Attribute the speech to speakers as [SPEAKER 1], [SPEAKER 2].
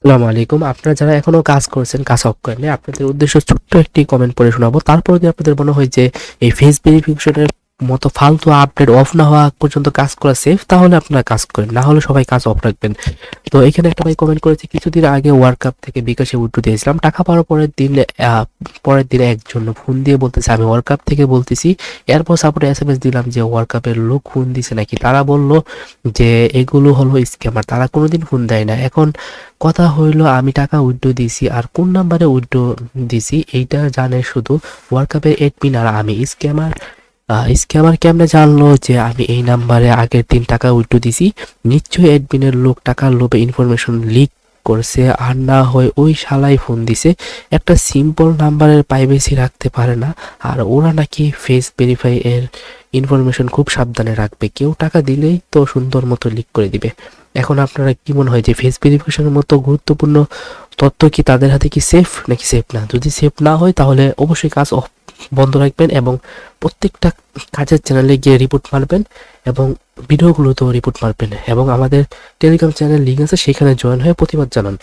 [SPEAKER 1] আসসালামু আলাইকুম। আপনারা যারা এখনো কাজ করছেন, কাজ অফ করেননি, আপনাদের উদ্দেশ্য ছোট্ট একটি কমেন্ট পড়ে শোনাবো। তারপর যদি আপনাদের মনে হয় যে এই ফেস ভেরিফিকেশনের মতো ফালতু আপডেট অফ না হওয়া পর্যন্ত কাজ করা সেফ, তাহলে আপনারা কাজ করেন, না হলে সবাই কাজ অফ রাখবেন। তো এখানে একটা ভাই কমেন্ট করেছে, কিছুদিন আগে ওয়ার্ল্ড কাপ থেকে বিকাশে উইথড্র দিয়েছিলাম, টাকা পাওয়ার পরের দিনে একজন ফোন দিয়ে বলতেছে আমি ওয়ার্ল্ড কাপ থেকে বলতেছি। এরপর সাপোর্টে এসএমএস দিলাম যে ওয়ার্ল্ড কাপের লোক ফোন দিছে নাকি, তারা বলল যে এগুলো হলো স্ক্যামার, তারা কোনোদিন ফোন দেয় না। এখন কথা হইলো আমি টাকা উইথড্র দিছি, আর কোন নাম্বারে উইথড্র দিছি এইটা জানে শুধু ওয়ার্ল্ড কাপের এডমিন আর আমি। স্ক্যামার কেমনে জানলো যে আমি এই নাম্বারে আগের দিন টাকা উইথড্র দিছি? নিশ্চয়ই অ্যাডমিনের লোক টাকার লোভে ইনফরমেশন লিক করছে, আর না হয় ওই শালাই ফোন দিছে। একটা সিম্পল নাম্বারের প্রাইভেসি রাখতে পারে না, আর ওরা নাকি ফেস ভেরিফাই এর ইনফরমেশন খুব সাবধানে রাখবে, কেউ টাকা দিলেই তো সুন্দর মতো লিক করে দিবে। এখন আপনারা কি মনে হয় যে ফেস ভেরিফিকেশনের মতো গুরুত্বপূর্ণ তথ্য কি তাদের হাতে কি সেফ নাকি সেফ না? যদি সেফ না হয় তাহলে অবশ্যই কাজ বন্ধ রাখবেন এবং প্রত্যেকটা কাজের চ্যানেলে গিয়ে রিপোর্ট মারবেন এবং ভিডিওগুলোতেও রিপোর্ট মারবেন, এবং আমাদের টেলিগ্রাম চ্যানেল লিঙ্ক আছে, সেখানে জয়েন হয়ে প্রতিবাদ জানান।